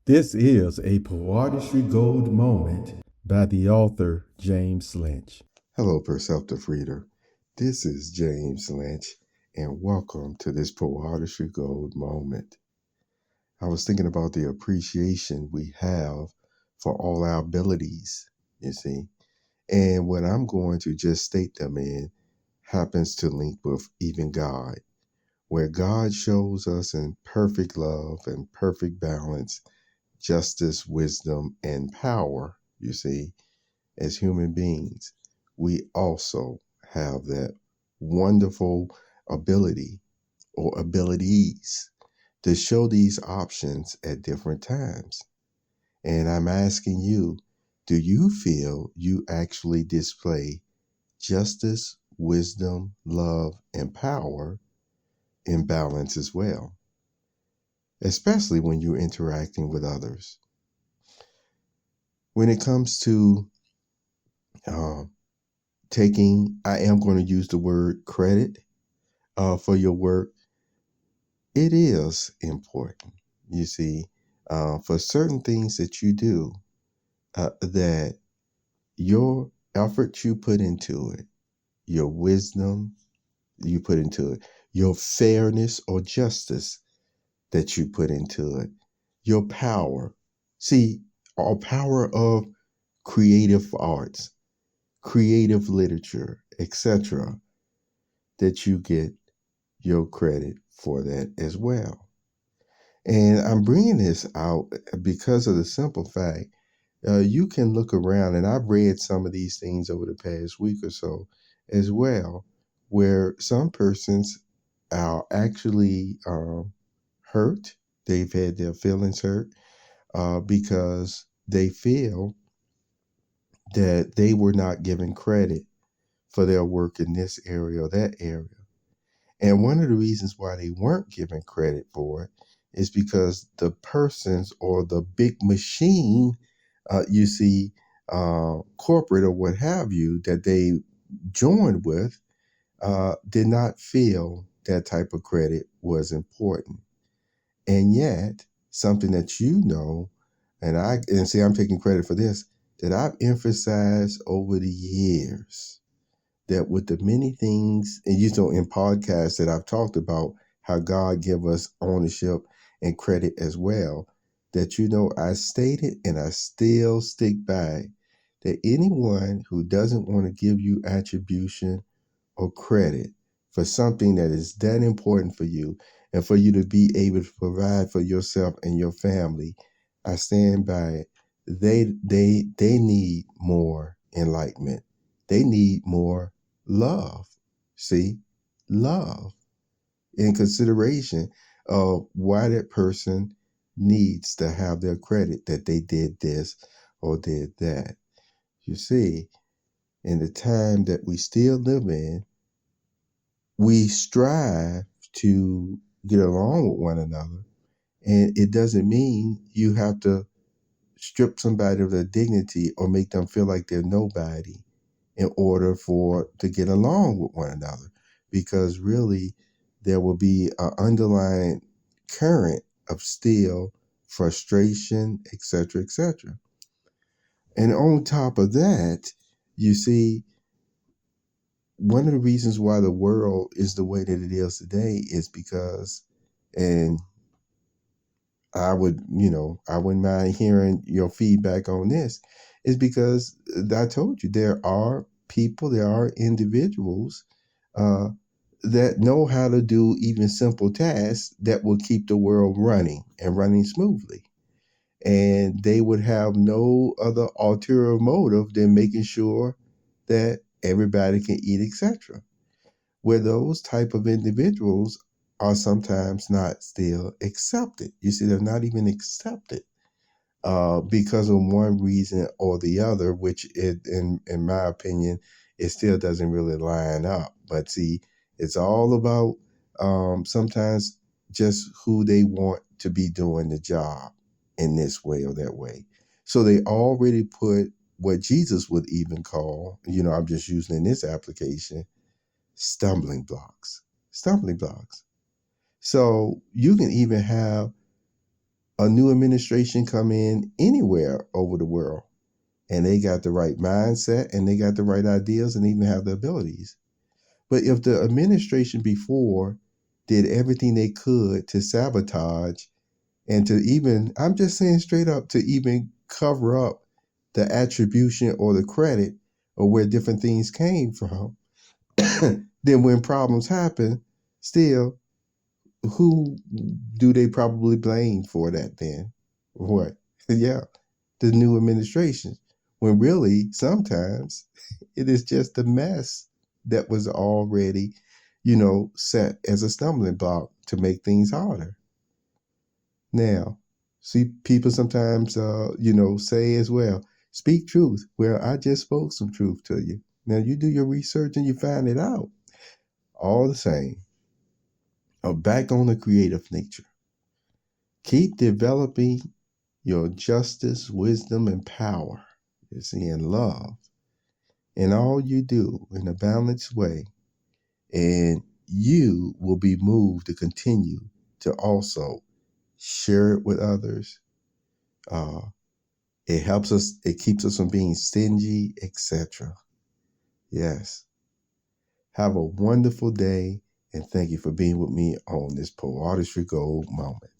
This is a Poeartistry Gold Moment by the author James Lynch. Hello, Perceptive Reader. This is James Lynch, and welcome to this Poeartistry Gold Moment. I was thinking about the appreciation we have for all our abilities, you see, and what I'm going to just state them in happens to link with even God, where God shows us in perfect love and perfect balance, justice, wisdom, and power, you see. As human beings, we also have that wonderful ability or abilities to show these options at different times. And I'm asking you, do you feel you actually display justice, wisdom, love, and power in balance as well, especially when you're interacting with others? When it comes to uh, I am going to use the word credit for your work. It is important, you see, for certain things that you do, that your effort you put into it, your wisdom you put into it, your fairness or justice that you put into it, your power. See, our power of creative arts, creative literature, etc., that you get your credit for that as well. And I'm bringing this out because of the simple fact you can look around, and I've read some of these things over the past week or so as well, where some persons are actually hurt. They've had their feelings hurt because they feel that they were not given credit for their work in this area or that area. And one of the reasons why they weren't given credit for it is because the persons or the big machine, you see, corporate or what have you, that they joined with, did not feel that type of credit was important. And yet, something that you know, and see, I'm taking credit for this, that I've emphasized over the years that with the many things, and you know, in podcasts that I've talked about how God give us ownership and credit as well, that you know, I stated and I still stick by that anyone who doesn't want to give you attribution or credit for something that is that important for you and for you to be able to provide for yourself and your family, I stand by it. They need more enlightenment. They need more love. See, love in consideration of why that person needs to have their credit that they did this or did that. You see, in the time that we still live in, we strive to get along with one another. And it doesn't mean you have to strip somebody of their dignity or make them feel like they're nobody in order to get along with one another, because really there will be an underlying current of still frustration, etc., etc. And on top of that, you see, one of the reasons why the world is the way that it is today is because, and I wouldn't mind hearing your feedback on this, is because I told you there are people, there are individuals uh, that know how to do even simple tasks that will keep the world running and running smoothly. And they would have no other ulterior motive than making sure that everybody can eat, etc. Where those type of individuals are sometimes not still accepted. You see, they're not even accepted because of one reason or the other, which in my opinion, it still doesn't really line up. But see, it's all about sometimes just who they want to be doing the job in this way or that way. So they already put what Jesus would even call, I'm just using in this application, stumbling blocks. Stumbling blocks. So you can even have a new administration come in anywhere over the world, and they got the right mindset and they got the right ideas and even have the abilities. But if the administration before did everything they could to sabotage and to even, I'm just saying straight up, to even cover up the attribution or the credit or where different things came from, then when problems happen, still, who do they probably blame for that then? What? Yeah, the new administration. When really, sometimes it is just a mess that was already, set as a stumbling block to make things harder. Now, see, people sometimes, say as well, speak truth. Well, I just spoke some truth to you. Now, you do your research and you find it out. All the same, back on the creative nature. Keep developing your justice, wisdom, and power. You see, in love. In all you do in a balanced way. And you will be moved to continue to also share it with others. It helps us, it keeps us from being stingy, etc. Yes. Have a wonderful day, and thank you for being with me on this Poeartistry Gold moment.